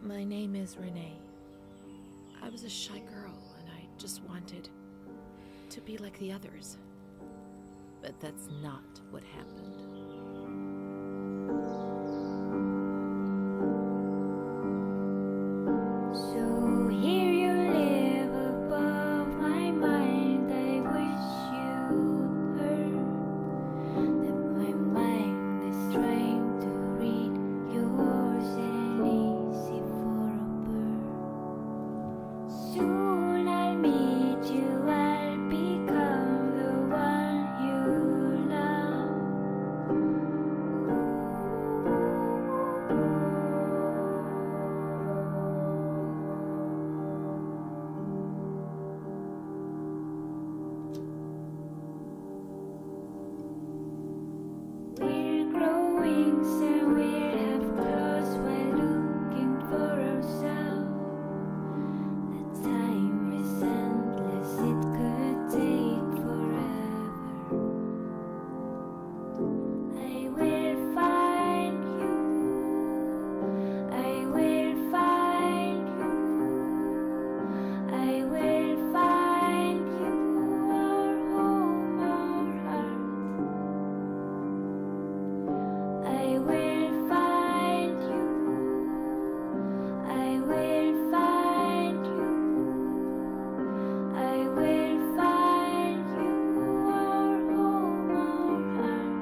My name is Renée. I was a shy girl and I just wanted to be like the others. But that's not what happened. So here you live above my mind. I wish you'd heard that my mind is trying to read yours and easy for a bird. Soon I'll meet you, I'll become the one you love. We're growing, so we'll have close while looking for ourselves. The time is endless, it could take forever. I will find you, I will find you, I will find you, our home, our heart. I will find you, I will find you, I will find you, our home, our heart.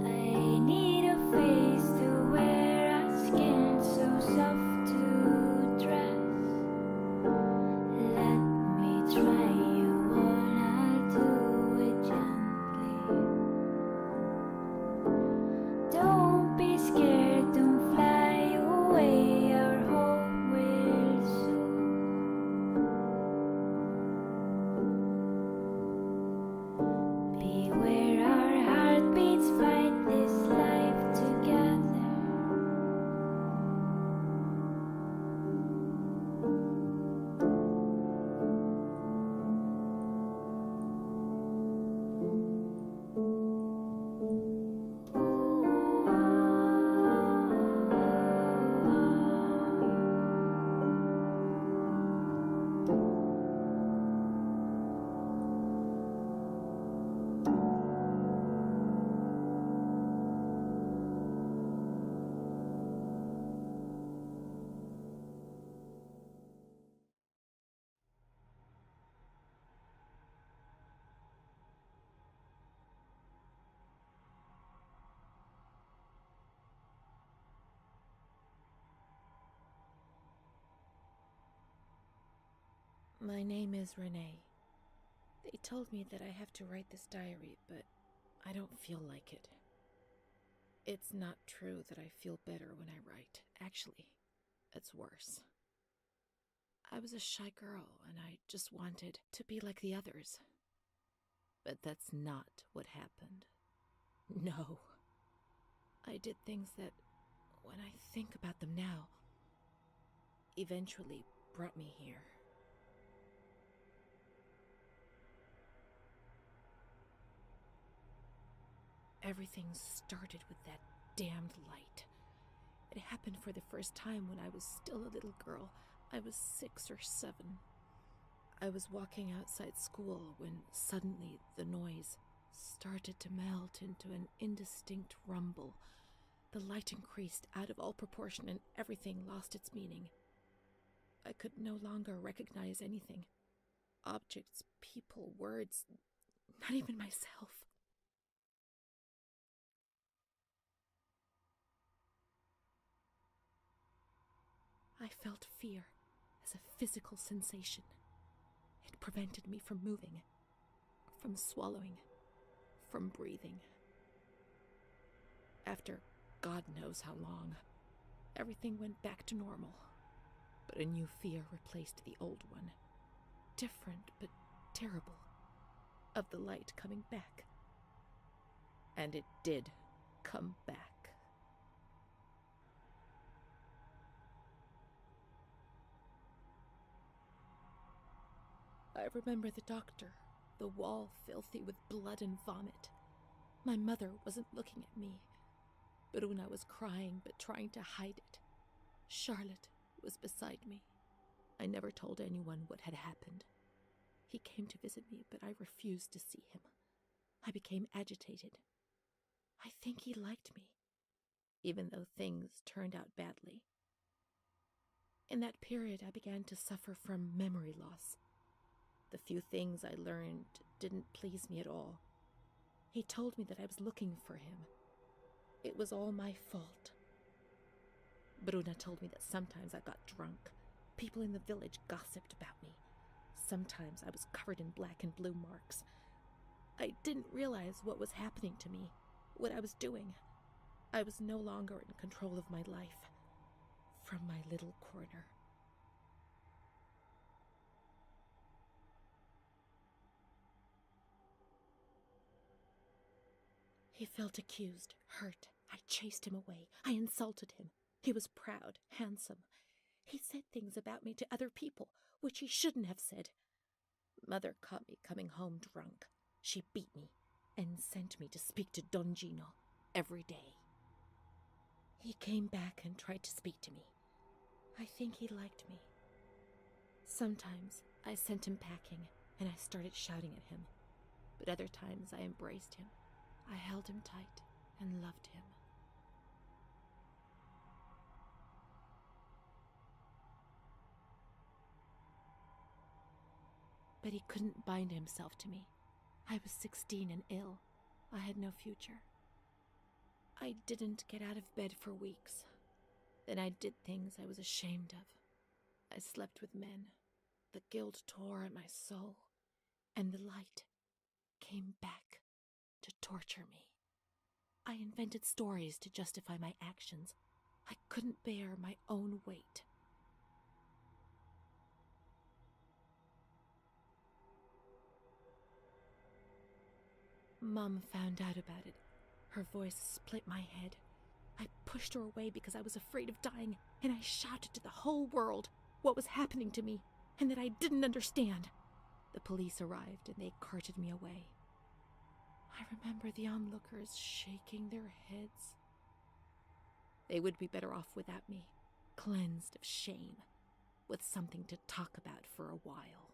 I need a face to wear, a skin so soft to dress. Let me try you on, I'll do it gently. Don't be scared, don't fly away, our home will soon. Beware, our heartbeats fight this life together. My name is Renée. They told me that I have to write this diary, but I don't feel like it. It's not true that I feel better when I write. Actually, it's worse. I was a shy girl and I just wanted to be like the others. But that's not what happened. No. I did things that, when I think about them now, eventually brought me here. Everything started with that damned light. It happened for the first time when I was still a little girl. I was 6 or 7. I was walking outside school when suddenly the noise started to melt into an indistinct rumble. The light increased out of all proportion and everything lost its meaning. I could no longer recognize anything. Objects, people, words, not even myself. I felt fear as a physical sensation. It prevented me from moving, from swallowing, from breathing. After God knows how long, everything went back to normal, but a new fear replaced the old one. Different but terrible, of the light coming back. And it did come back. I remember the doctor, the wall filthy with blood and vomit. My mother wasn't looking at me. Bruna was crying but trying to hide it. Charlotte was beside me. I never told anyone what had happened. He came to visit me, but I refused to see him. I became agitated. I think he liked me, even though things turned out badly. In that period, I began to suffer from memory loss. The few things I learned didn't please me at all. He told me that I was looking for him. It was all my fault. Bruna told me that sometimes I got drunk. People in the village gossiped about me. Sometimes I was covered in black and blue marks. I didn't realize what was happening to me, what I was doing. I was no longer in control of my life. From my little corner. He felt accused, hurt. I chased him away. I insulted him. He was proud, handsome. He said things about me to other people, which he shouldn't have said. Mother caught me coming home drunk. She beat me and sent me to speak to Don Gino every day. He came back and tried to speak to me. I think he liked me. Sometimes I sent him packing and I started shouting at him, but other times I embraced him. I held him tight and loved him. But he couldn't bind himself to me. I was 16 and ill. I had no future. I didn't get out of bed for weeks. Then I did things I was ashamed of. I slept with men. The guilt tore at my soul, and the light came back to torture me. I invented stories to justify my actions. I couldn't bear my own weight. Mom found out about it. Her voice split my head. I pushed her away because I was afraid of dying, and I shouted to the whole world what was happening to me, and that I didn't understand. The police arrived, and they carted me away. I remember the onlookers shaking their heads. They would be better off without me, cleansed of shame, with something to talk about for a while.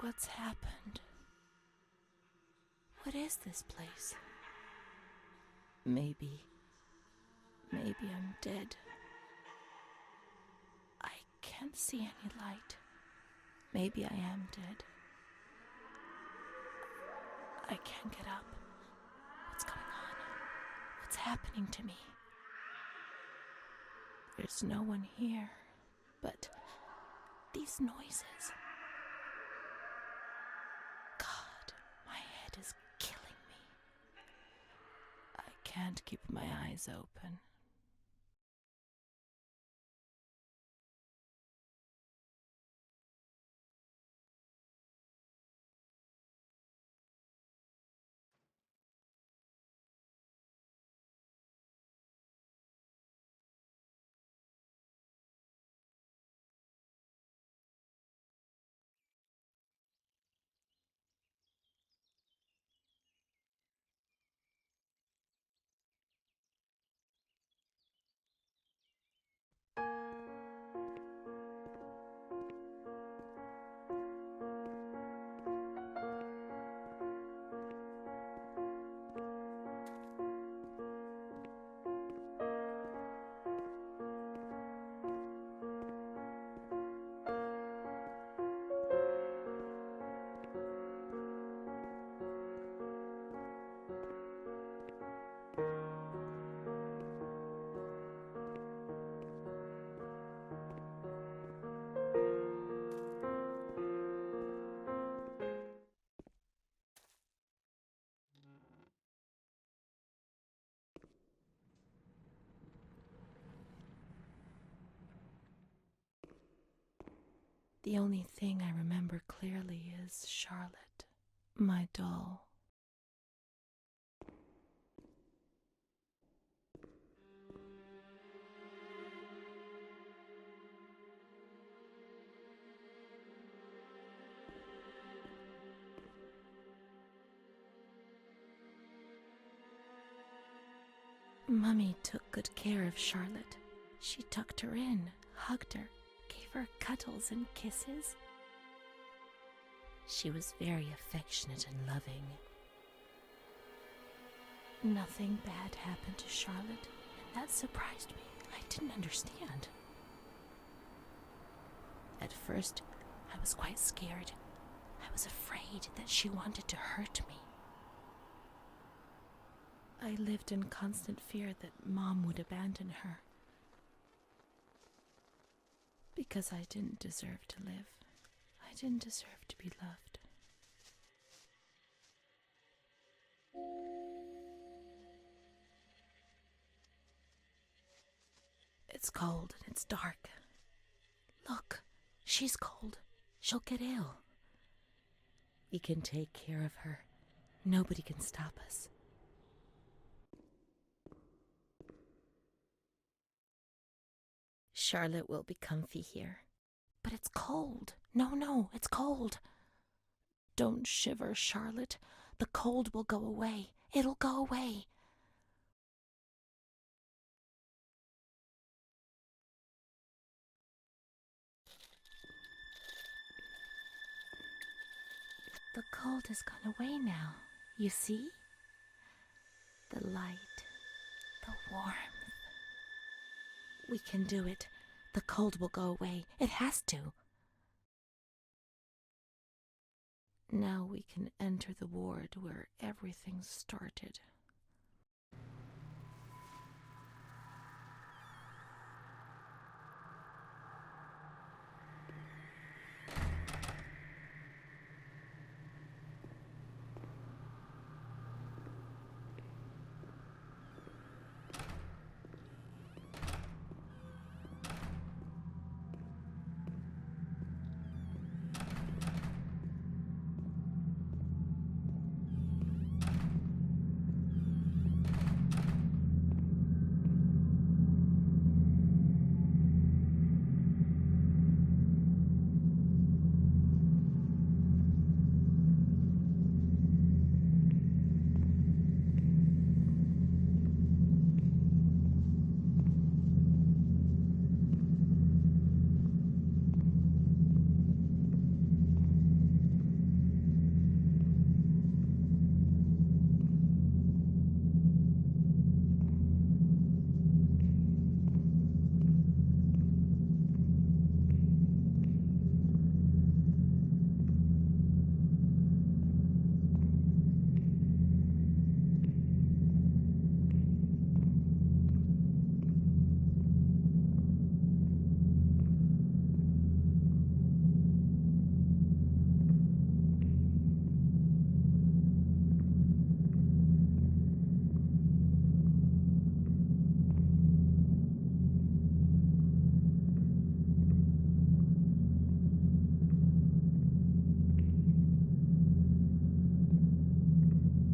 What's happened? What is this place? Maybe I'm dead. I can't see any light. Maybe I am dead. I can't get up. What's going on? What's happening to me? There's no one here, but these noises. God, my head is killing me. I can't keep my eyes open. The only thing I remember clearly is Charlotte, my doll. Mummy took good care of Charlotte. She tucked her in, hugged her, gave her cuddles and kisses. She was very affectionate and loving. Nothing bad happened to Charlotte, and that surprised me. I didn't understand. At first, I was quite scared. I was afraid that she wanted to hurt me. I lived in constant fear that Mom would abandon her. Because I didn't deserve to live. I didn't deserve to be loved. It's cold and it's dark. Look, she's cold. She'll get ill. We can take care of her. Nobody can stop us. Charlotte will be comfy here. But it's cold. No, it's cold. Don't shiver, Charlotte. The cold will go away. It'll go away. The cold has gone away now. You see? The light, the warmth. We can do it. The cold will go away. It has to. Now we can enter the ward where everything started.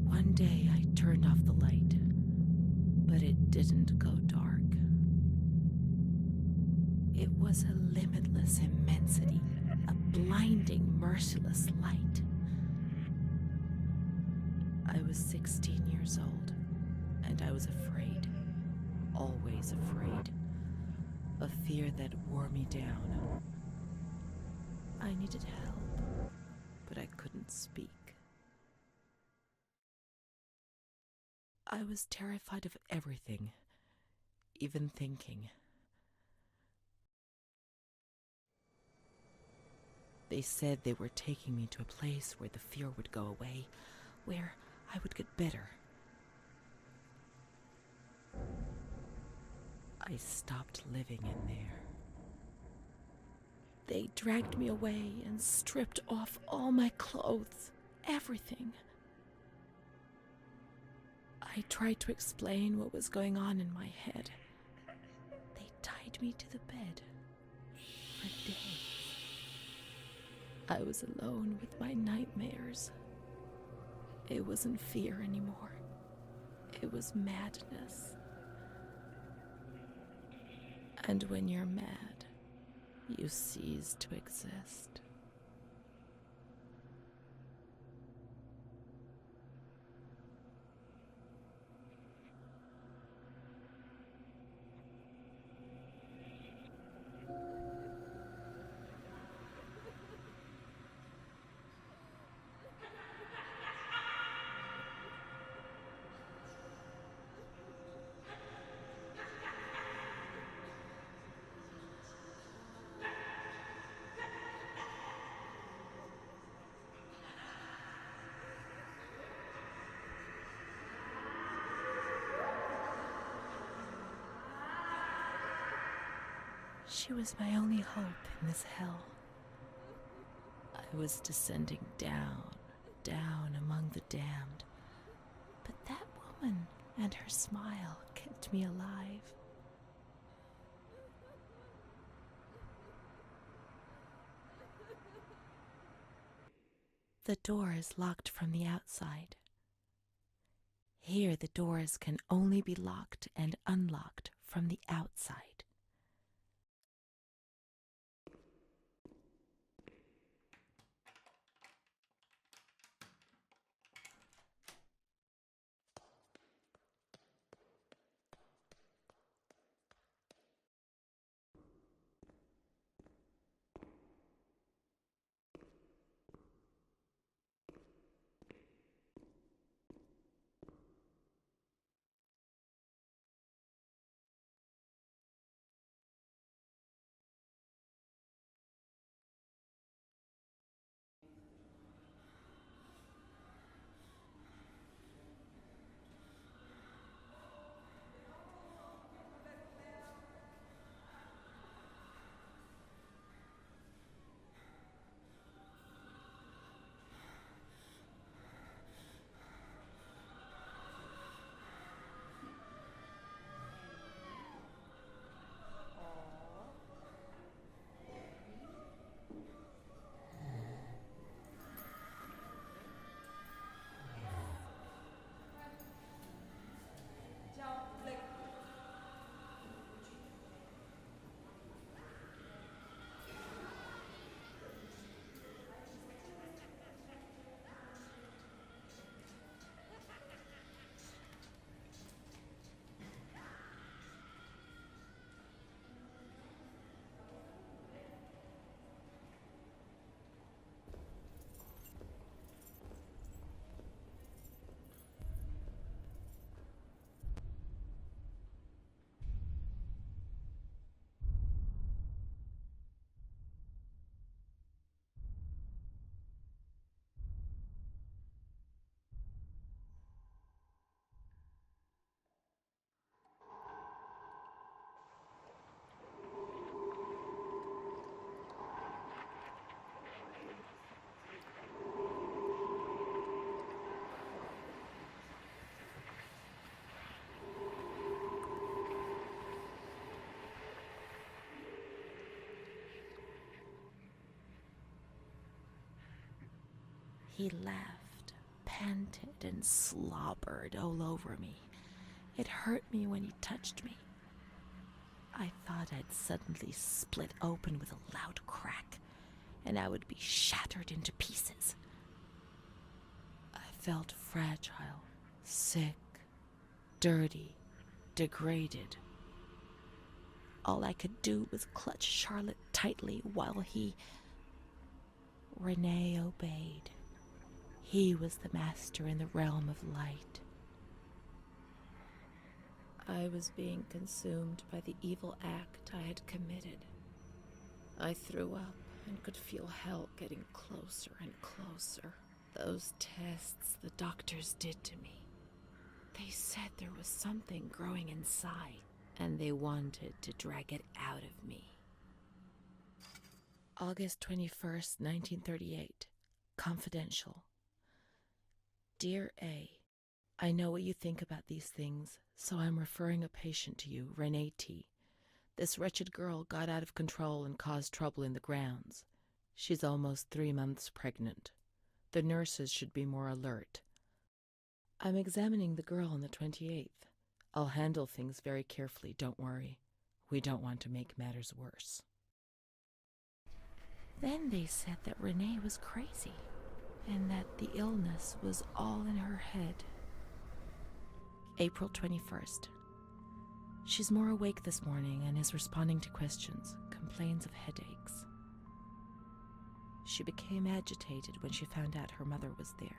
One day I turned off the light, but it didn't go dark. It was a limitless immensity, a blinding, merciless light. I was 16 years old, and I was afraid, always afraid, a fear that wore me down. I needed help, but I couldn't speak. I was terrified of everything, even thinking. They said they were taking me to a place where the fear would go away, where I would get better. I stopped living in there. They dragged me away and stripped off all my clothes, everything. I tried to explain what was going on in my head. They tied me to the bed for days. I was alone with my nightmares. It wasn't fear anymore. It was madness. And when you're mad, you cease to exist. She was my only hope in this hell. I was descending down, down among the damned. But that woman and her smile kept me alive. The door is locked from the outside. Here the doors can only be locked and unlocked from the outside. He laughed, panted, and slobbered all over me. It hurt me when he touched me. I thought I'd suddenly split open with a loud crack, and I would be shattered into pieces. I felt fragile, sick, dirty, degraded. All I could do was clutch Charlotte tightly while Renée obeyed. He was the master in the realm of light. I was being consumed by the evil act I had committed. I threw up and could feel hell getting closer and closer. Those tests the doctors did to me. They said there was something growing inside, and they wanted to drag it out of me. August 21st, 1938. Confidential. Dear A, I know what you think about these things, so I'm referring a patient to you, Renée T. This wretched girl got out of control and caused trouble in the grounds. She's almost 3 months pregnant. The nurses should be more alert. I'm examining the girl on the 28th. I'll handle things very carefully, don't worry. We don't want to make matters worse. Then they said that Renée was crazy, and that the illness was all in her head. April 21st. She's more awake this morning and is responding to questions, complains of headaches. She became agitated when she found out her mother was there.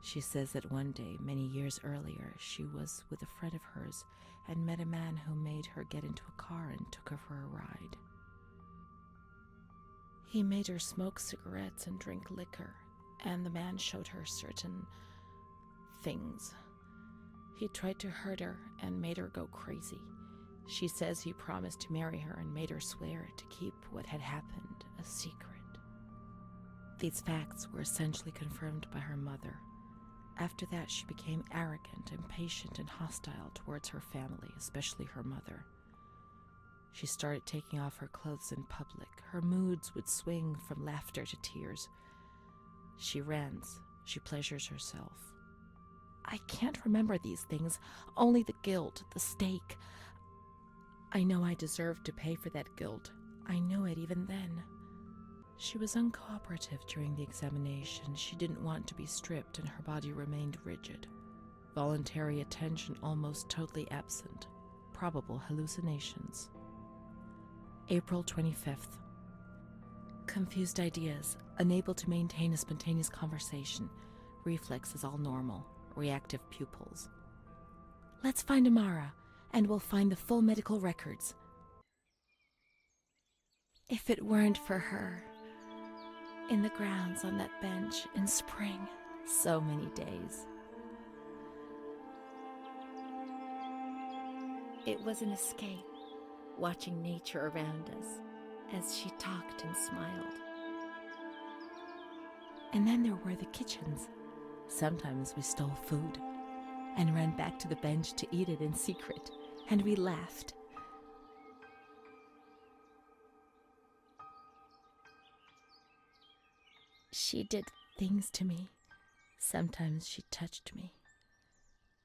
She says that one day, many years earlier, she was with a friend of hers and met a man who made her get into a car and took her for a ride. He made her smoke cigarettes and drink liquor, and the man showed her certain things. He tried to hurt her and made her go crazy. She says he promised to marry her and made her swear to keep what had happened a secret. These facts were essentially confirmed by her mother. After that, she became arrogant, impatient, and hostile towards her family, especially her mother. She started taking off her clothes in public. Her moods would swing from laughter to tears. She rants. She pleasures herself. I can't remember these things, only the guilt, the stake. I know I deserved to pay for that guilt. I knew it even then. She was uncooperative during the examination. She didn't want to be stripped, and her body remained rigid. Voluntary attention almost totally absent. Probable hallucinations. April 25th. Confused ideas, unable to maintain a spontaneous conversation. Reflexes all normal. Reactive pupils. Let's find Amara, and we'll find the full medical records. If it weren't for her, in the grounds on that bench in spring, so many days. It was an escape, watching nature around us as she talked and smiled. And then there were the kitchens. Sometimes we stole food and ran back to the bench to eat it in secret, and we laughed. She did things to me. Sometimes she touched me.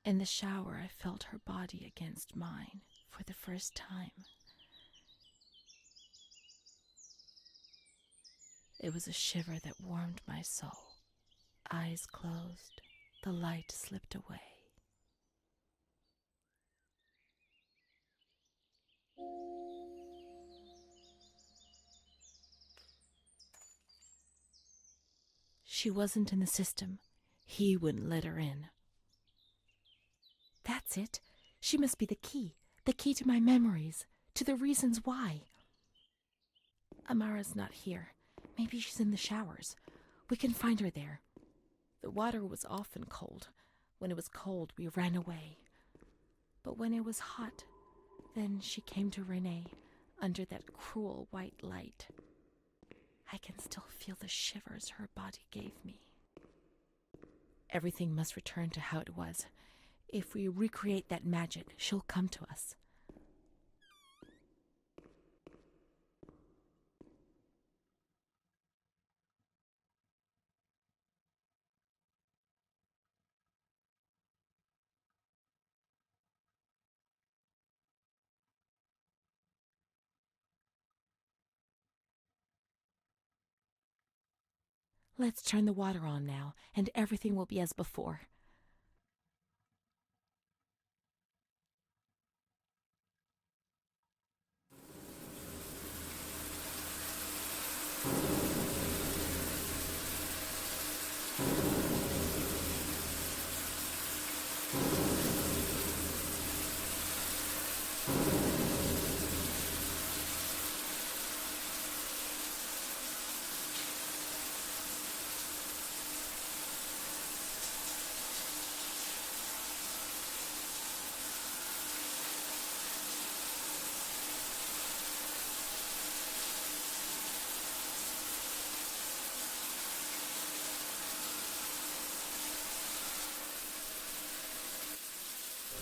In the shower, I felt her body against mine for the first time. It was a shiver that warmed my soul. Eyes closed, the light slipped away. She wasn't in the system. He wouldn't let her in. That's it. She must be the key to my memories, to the reasons why. Amara's not here. Maybe she's in the showers. We can find her there. The water was often cold. When it was cold, we ran away. But when it was hot, then she came to Renée under that cruel white light. I can still feel the shivers her body gave me. Everything must return to how it was. If we recreate that magic, she'll come to us. Let's turn the water on now, and everything will be as before.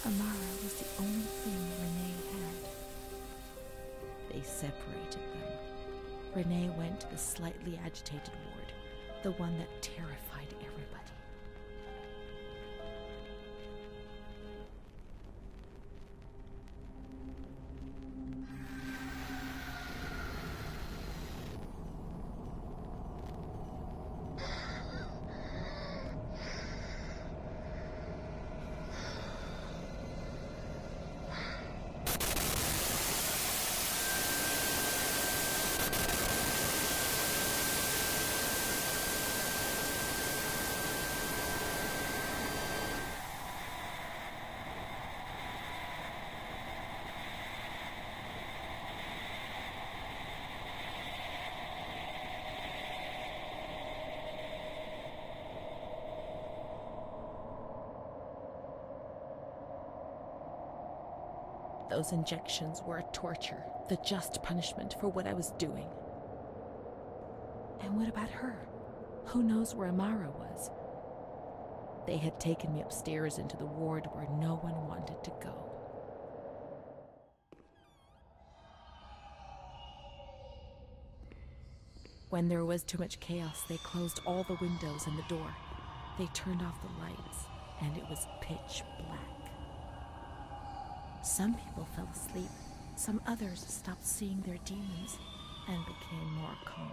Amara was the only thing Renée had. They separated them. Renée went to the slightly agitated ward, the one that terrified everybody. Those injections were a torture, the just punishment for what I was doing. And what about her? Who knows where Amara was? They had taken me upstairs into the ward where no one wanted to go. When there was too much chaos, they closed all the windows and the door. They turned off the lights, and it was pitch black. Some people fell asleep. Some others stopped seeing their demons and became more calm.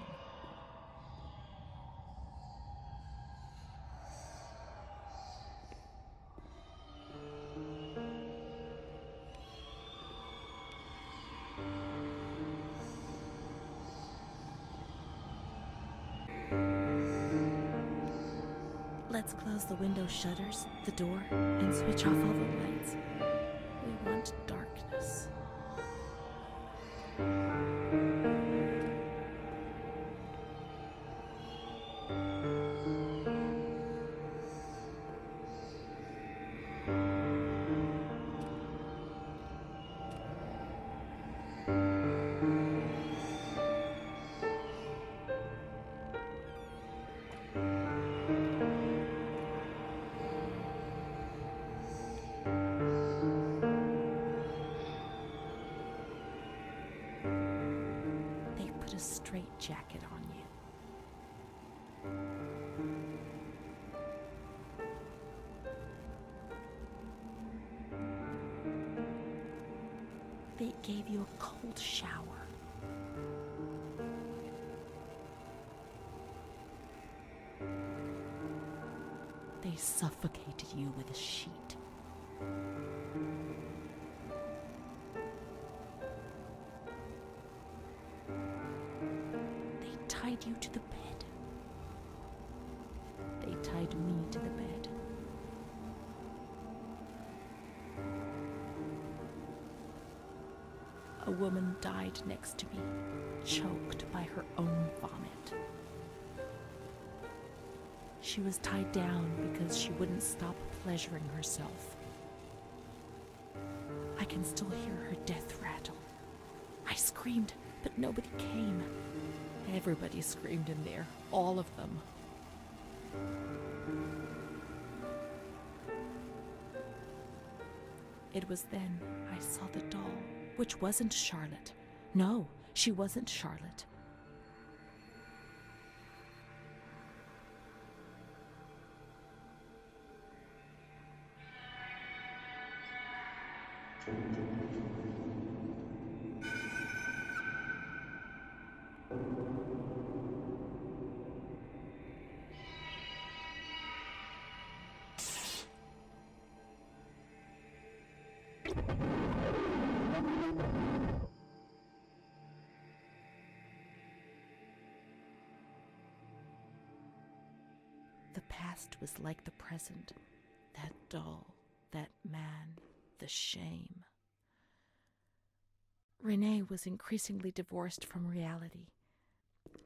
Let's close the window shutters, the door, and switch off all the lights. We want darkness. Straight jacket on you. They gave you a cold shower. They suffocated you with a sheet. Tied you to the bed. They tied me to the bed. A woman died next to me, choked by her own vomit. She was tied down because she wouldn't stop pleasuring herself. I can still hear her death rattle. I screamed, but nobody came. Everybody screamed in there, all of them. It was then I saw the doll, which wasn't Charlotte. No, she wasn't Charlotte. The past was like the present. That doll, that man, the shame. Renée was increasingly divorced from reality.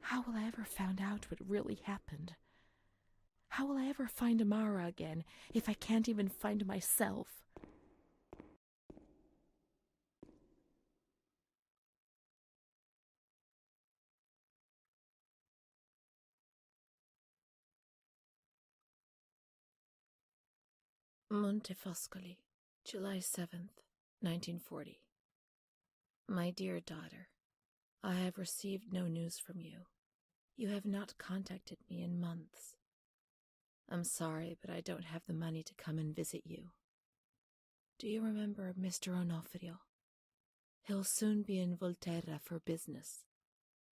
How will I ever find out what really happened? How will I ever find Amara again if I can't even find myself? Montefoscoli, July 7th, 1940. My dear daughter, I have received no news from you. You have not contacted me in months. I'm sorry, but I don't have the money to come and visit you. Do you remember Mr. Onofrio? He'll soon be in Volterra for business.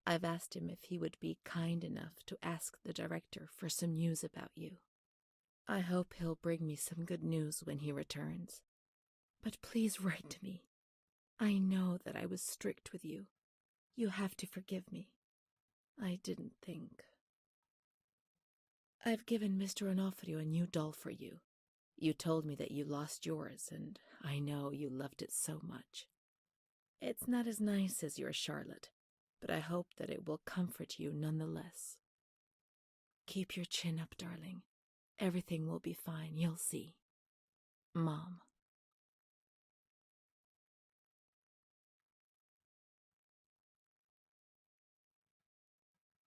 I've asked him if he would be kind enough to ask the director for some news about you. I hope he'll bring me some good news when he returns. But please write to me. I know that I was strict with you. You have to forgive me. I didn't think. I've given Mr. Onofrio a new doll for you. You told me that you lost yours, and I know you loved it so much. It's not as nice as your Charlotte, but I hope that it will comfort you nonetheless. Keep your chin up, darling. Everything will be fine, you'll see. Mom.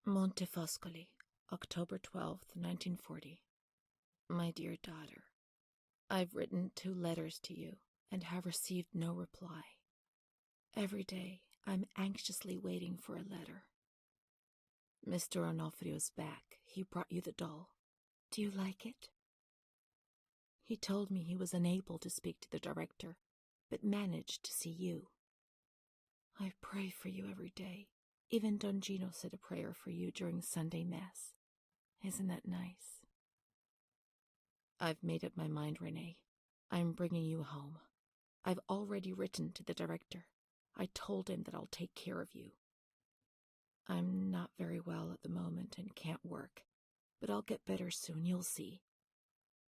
Montefoscoli, October 12th, 1940. My dear daughter, I've written 2 letters to you and have received no reply. Every day I'm anxiously waiting for a letter. Mr. Onofrio's back. He brought you the doll. Do you like it? He told me he was unable to speak to the director, but managed to see you. I pray for you every day. Even Don Gino said a prayer for you during Sunday Mass. Isn't that nice? I've made up my mind, Renée. I'm bringing you home. I've already written to the director. I told him that I'll take care of you. I'm not very well at the moment and can't work, but I'll get better soon, you'll see.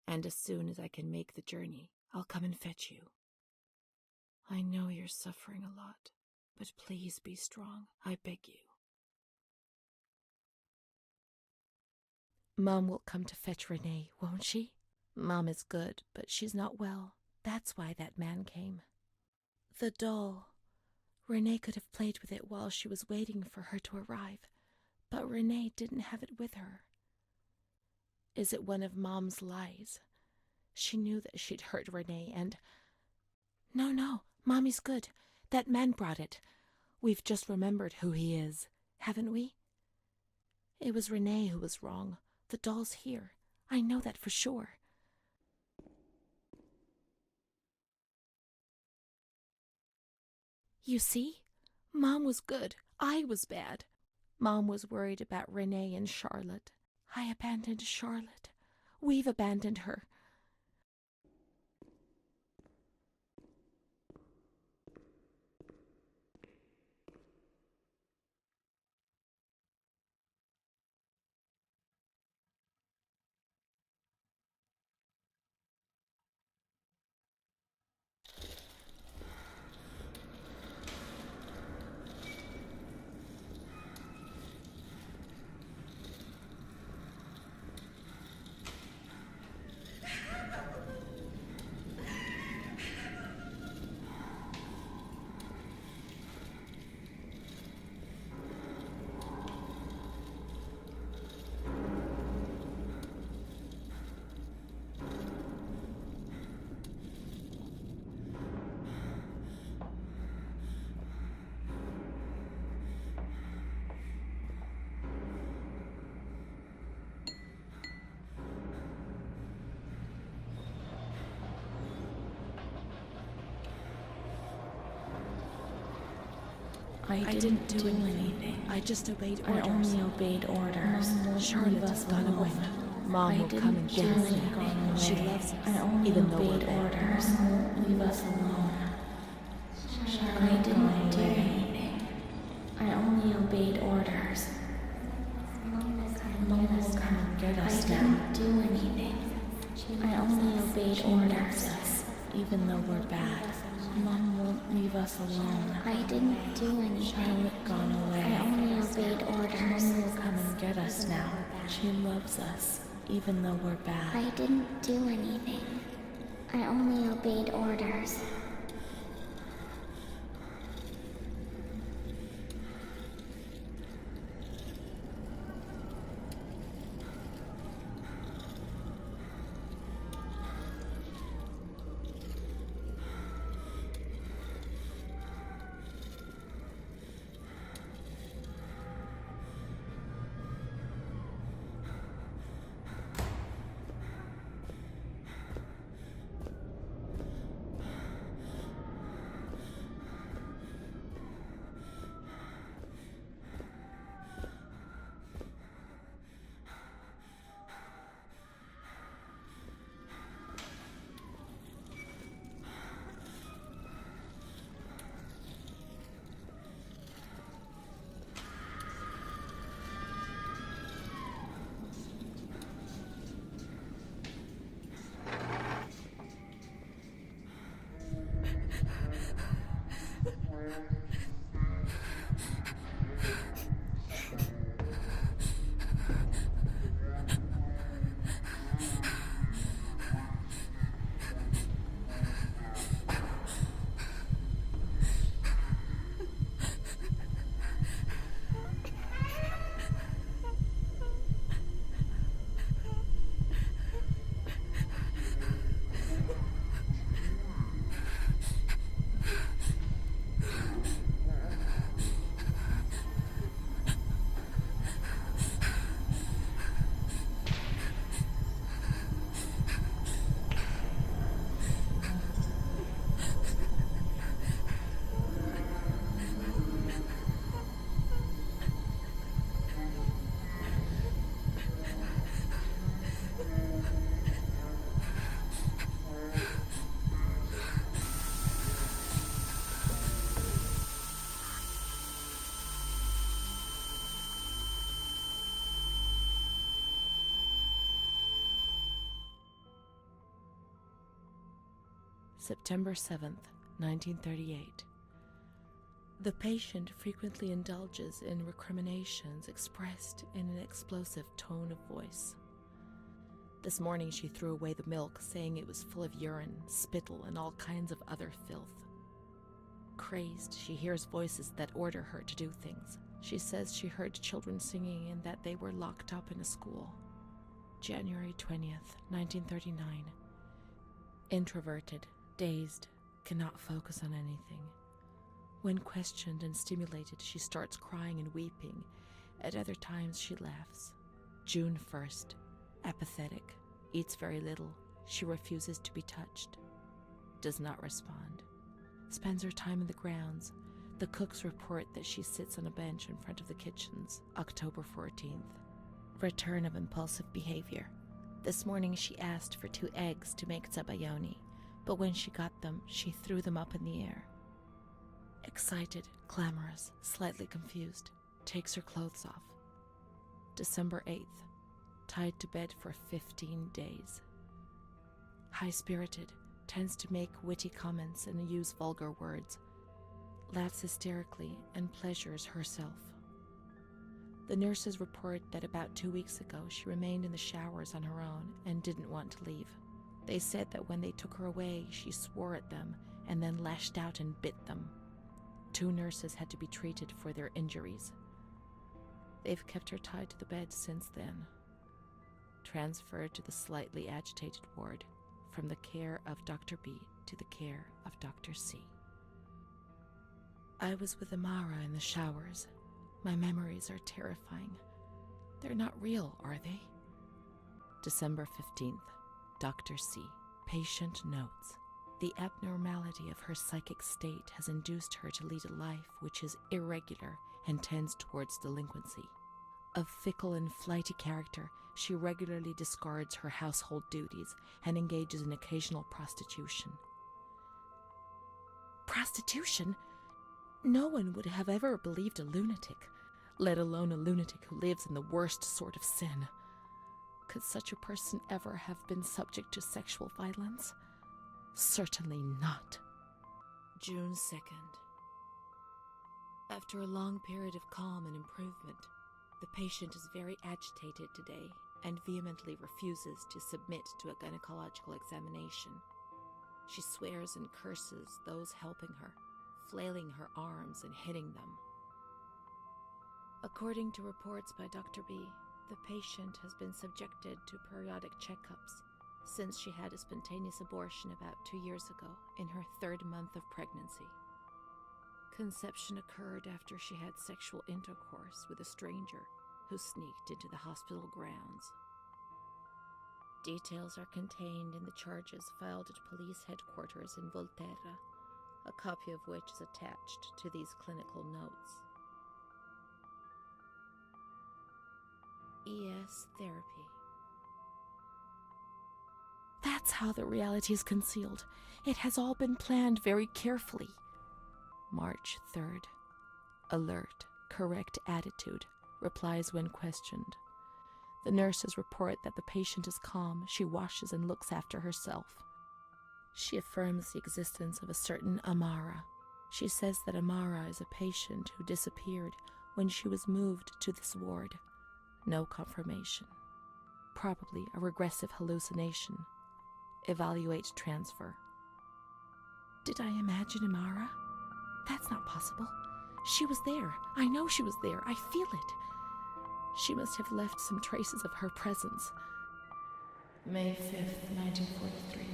And as soon as I can make the journey, I'll come and fetch you. I know you're suffering a lot, but please be strong, I beg you. Mom will come to fetch Renée, won't she? Mom is good, but she's not well. That's why that man came. The doll. Renée could have played with it while she was waiting for her to arrive, but Renée didn't have it with her. Is it one of Mom's lies? She knew that she'd hurt Renée and... No, Mommy's good. That man brought it. We've just remembered who he is, haven't we? It was Renée who was wrong. The doll's here. I know that for sure. You see? Mom was good. I was bad. Mom was worried about Renée and Charlotte. I abandoned Charlotte. We've abandoned her. I didn't do anything. I just obeyed orders. I only obeyed orders. Charlotte has gone away. Mom will come and get us. She loves us, even though we're bad. Orders. Leave us alone. I didn't do anything. I only obeyed orders. Mom will come and get us now. I didn't do anything. I only obeyed orders. Even though we're bad. Mom won't leave us alone. I didn't do anything. Charlotte gone away. I only obeyed orders. Mom will come and get us now. She loves us, even though we're bad. I didn't do anything. I only obeyed orders. September 7th, 1938. The patient frequently indulges in recriminations expressed in an explosive tone of voice. This morning she threw away the milk, saying it was full of urine, spittle, and all kinds of other filth. Crazed, she hears voices that order her to do things. She says she heard children singing and that they were locked up in a school. January 20th, 1939. Introverted, dazed, cannot focus on anything. When questioned and stimulated, she starts crying and weeping. At other times, she laughs. June 1st. Apathetic, eats very little. She refuses to be touched. Does not respond. Spends her time in the grounds. The cooks report that she sits on a bench in front of the kitchens. October 14th. Return of impulsive behavior. This morning she asked for 2 eggs to make zabayoni, but when she got them, she threw them up in the air. Excited, clamorous, slightly confused, takes her clothes off. December 8th. Tied to bed for 15 days. High-spirited, tends to make witty comments and use vulgar words, laughs hysterically and pleasures herself. The nurses report that about 2 weeks ago she remained in the showers on her own and didn't want to leave. They said that when they took her away, she swore at them and then lashed out and bit them. 2 nurses had to be treated for their injuries. They've kept her tied to the bed since then. Transferred to the slightly agitated ward, from the care of Dr. B to the care of Dr. C. I was with Amara in the showers. My memories are terrifying. They're not real, are they? December 15th. Dr. C. Patient notes. The abnormality of her psychic state has induced her to lead a life which is irregular and tends towards delinquency. Of fickle and flighty character, she regularly discards her household duties and engages in occasional prostitution. Prostitution? No one would have ever believed a lunatic, let alone a lunatic who lives in the worst sort of sin. Could such a person ever have been subject to sexual violence? Certainly not. June 2nd. After a long period of calm and improvement, the patient is very agitated today and vehemently refuses to submit to a gynecological examination. She swears and curses those helping her, flailing her arms and hitting them. According to reports by Dr. B, the patient has been subjected to periodic checkups since she had a spontaneous abortion about 2 years ago in her 3rd month of pregnancy. Conception occurred after she had sexual intercourse with a stranger who sneaked into the hospital grounds. Details are contained in the charges filed at police headquarters in Volterra, a copy of which is attached to these clinical notes. ES therapy. That's how the reality is concealed. It has all been planned very carefully. March 3rd. Alert, correct attitude, replies when questioned. The nurses report that the patient is calm. She washes and looks after herself. She affirms the existence of a certain Amara. She says that Amara is a patient who disappeared when she was moved to this ward. No confirmation. Probably a regressive hallucination. Evaluate transfer. Did I imagine Amara? That's not possible. She was there. I know she was there. I feel it. She must have left some traces of her presence. May 5th, 1943.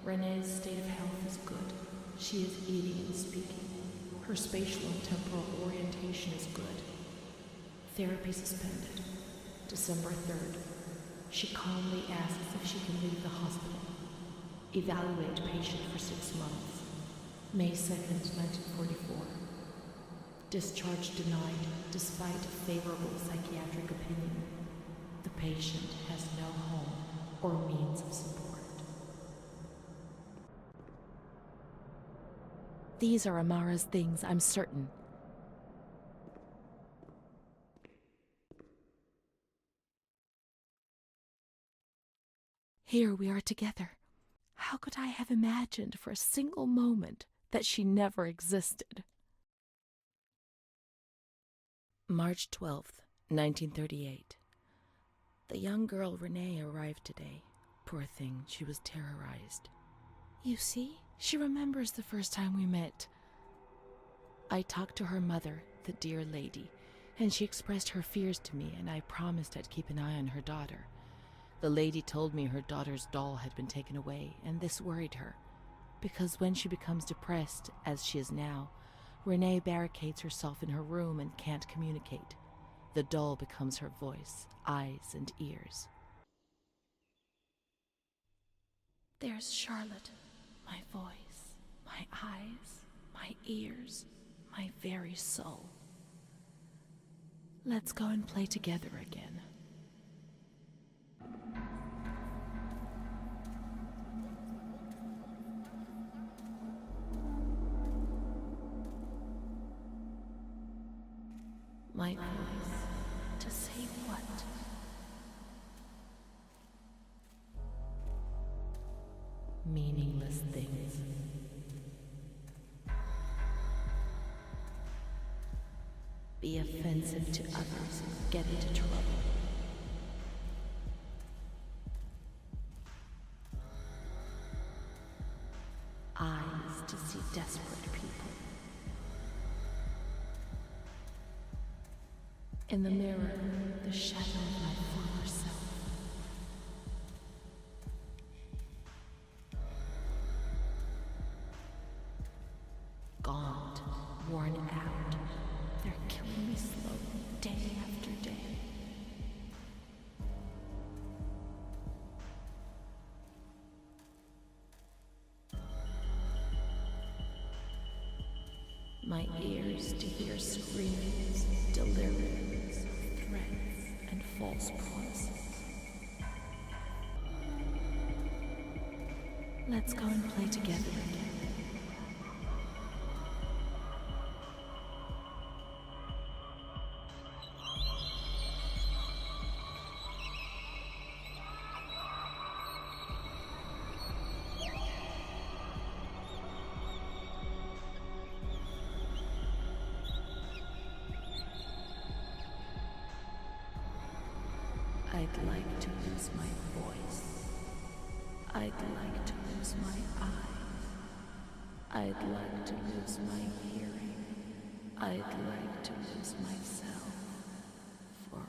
Renée's state of health is good. She is eating and speaking. Her spatial and temporal orientation is good. Therapy suspended. December 3rd. She calmly asks if she can leave the hospital. Evaluate patient for 6 months. May 2nd, 1944. Discharge denied despite favorable psychiatric opinion. The patient has no home or means of support. These are Amara's things, I'm certain. Here we are together. How could I have imagined for a single moment that she never existed? March 12th, 1938. The young girl Renée arrived today. Poor thing, she was terrorized. You see, she remembers the first time we met. I talked to her mother, the dear lady, and she expressed her fears to me, and I promised I'd keep an eye on her daughter. The lady told me her daughter's doll had been taken away, and this worried her, because when she becomes depressed, as she is now, Renée barricades herself in her room and can't communicate. The doll becomes her voice, eyes, and ears. There's Charlotte, my voice, my eyes, my ears, my very soul. Let's go and play together again. My voice, to say what? Meaningless things. Be offensive to others and get into trouble. Eyes to see desperate people. In the mirror, the shadow of my former self. Gaunt, worn out, they're killing me slowly, day after day. My ears to hear screams, deliriums, threats, and false promises. Let's go and play together again. I'd like to lose my voice. I'd like to lose my eyes. I'd like to lose my hearing. I'd like to lose myself forever.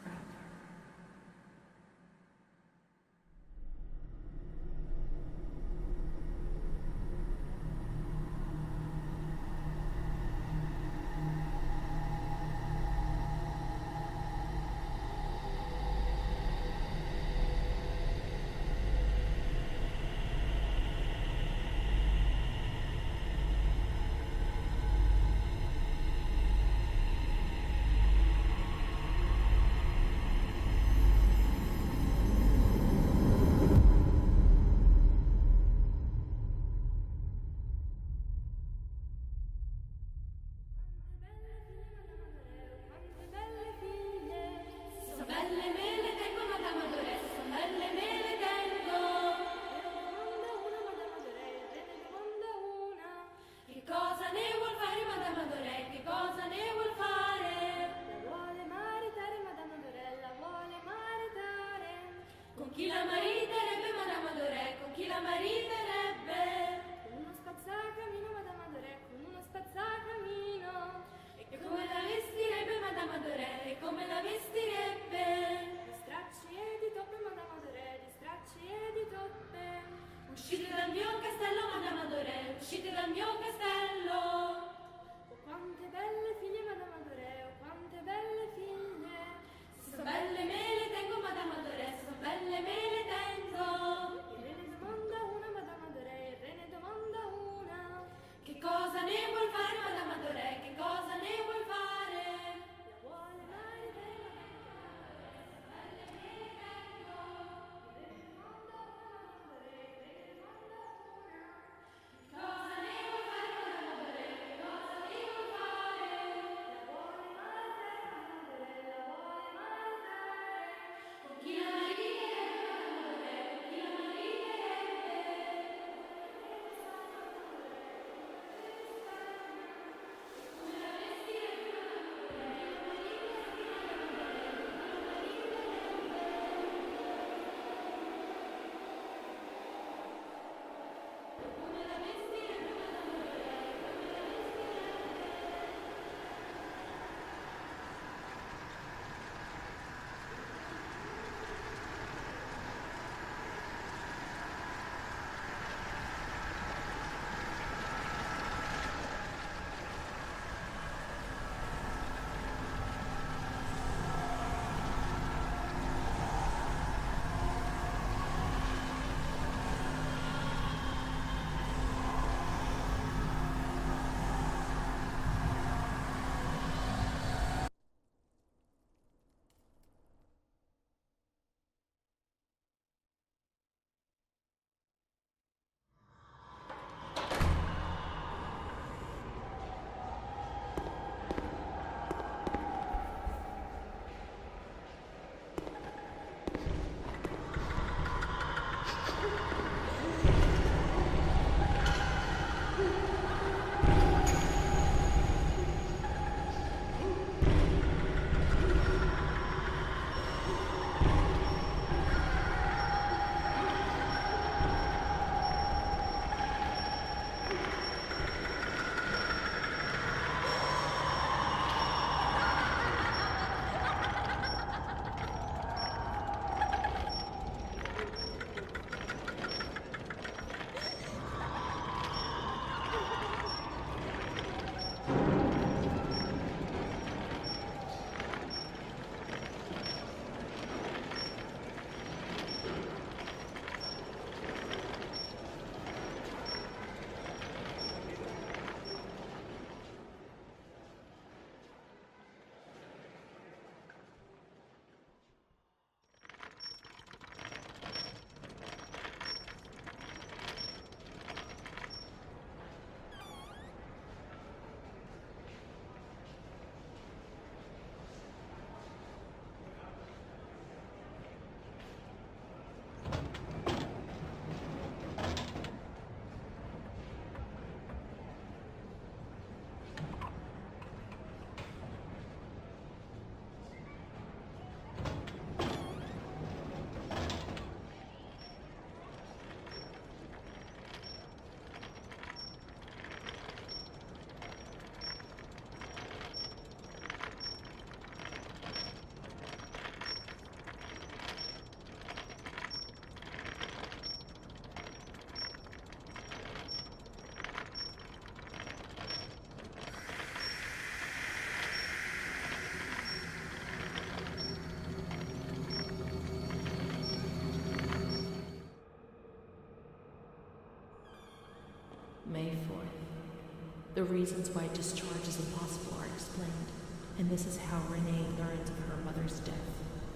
Chi la mariterebbe, Madame Adoré? Con chi la mariterebbe? Con uno spazzacamino, Madame Adoré, con uno spazzacamino. E come la vestirebbe, Madame Adoré? E come la vestirebbe? Di stracci e di toppe, Madame Adoré, di stracci e di toppe. Uscite dal mio castello, Madame Adoré, uscite dal mio castello. Oh, quante belle figlie, Madame Adoré, oh, quante belle figlie. Se sono belle me le tengo, Madame Adoré, se sono belle me le tengo. Il re ne domanda una, Madame Adoré, il re ne domanda una. Che cosa ne vuol fare, Madame Adoré, che cosa ne vuol fare? La vuole maritare, belle me le tengo. Il re ne domanda una, Madame Adoré, il re ne domanda una. Che cosa ne vuol fare, Madame Adoré, che cosa ne vuol fare? La vuole maritare, Madame Adoré, la vuole maritare. Con chi la mariterebbe, May 4th. The reasons why discharge is impossible are explained, and this is how Renée learns of her mother's death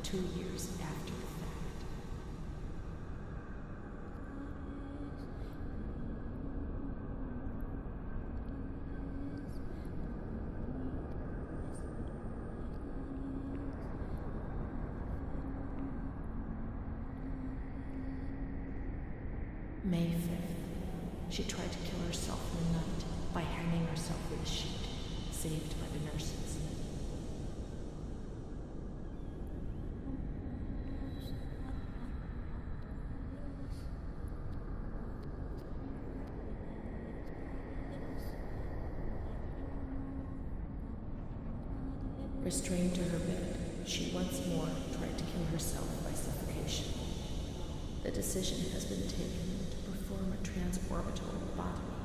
2 years after the fact. May 5th. She tried to kill herself in the night by hanging herself with a sheet, saved by the nurses. Restrained to her bed, she once more tried to kill herself by suffocation. The decision has been taken to perform a transorbital lobotomy.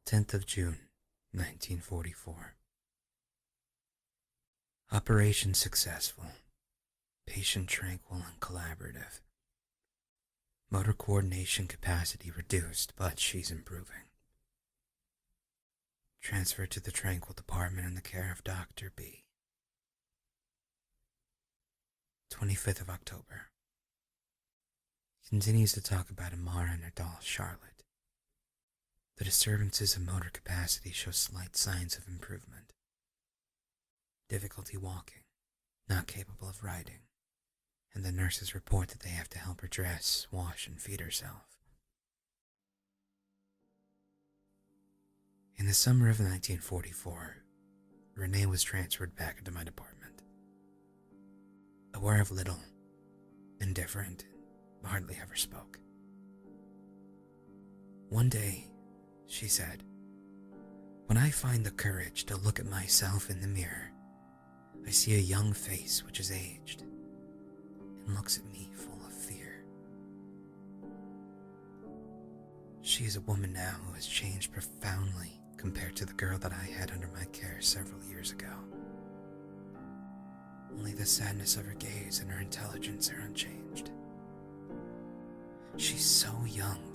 10th of June, 1944. Operation successful. Patient tranquil and collaborative. Motor coordination capacity reduced, but she's improving. Transferred to the tranquil department in the care of Dr. B. 25th of October. Continues to talk about Amara and her doll, Charlotte. The disturbances of motor capacity show slight signs of improvement. Difficulty walking, not capable of riding, and the nurses report that they have to help her dress, wash, and feed herself. In the summer of 1944, Renée was transferred back into my department. Aware of little, indifferent, hardly ever spoke. One day, she said, "When I find the courage to look at myself in the mirror, I see a young face which is aged and looks at me full of fear." She is a woman now who has changed profoundly compared to the girl that I had under my care several years ago. Only the sadness of her gaze and her intelligence are unchanged. She's so young,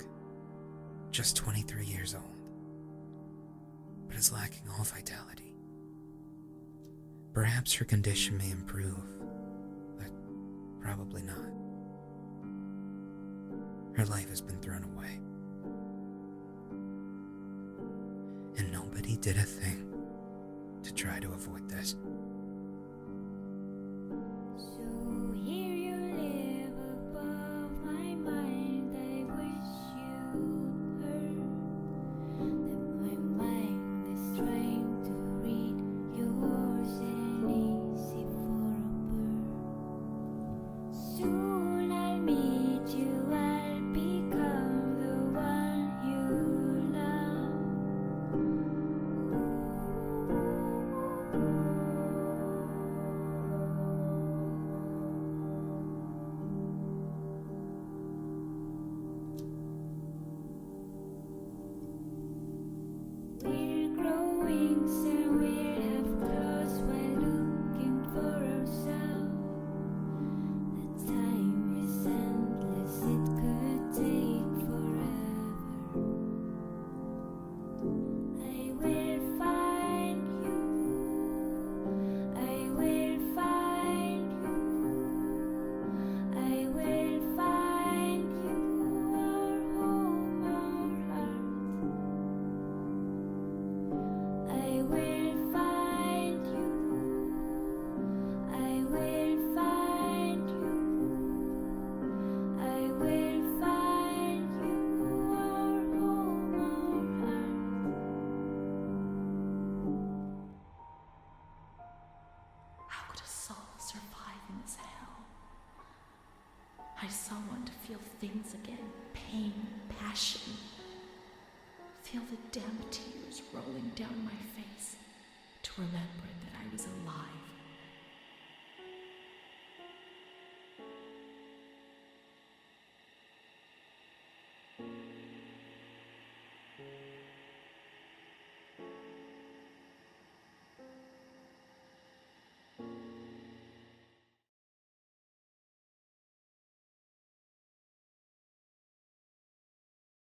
just 23 years old, but is lacking all vitality. Perhaps her condition may improve, but probably not. Her life has been thrown away. And nobody did a thing to try to avoid this. So here you live above my mind. I wish you'd heard that my mind is trying to read yours and easy for a bird. Soon I'll meet you, I'll become the one you love. We're growing, so we'll have close while looking for ourselves. The time is endless, it could take forever. I will find you, I will find you, I will find you, our home, our heart. I will find you, I will find you, I will find you, our home, our heart. How could a soul survive in this hell? I so want to feel things again, pain, passion. Feel the damp tears rolling down my face to remember that I was alive.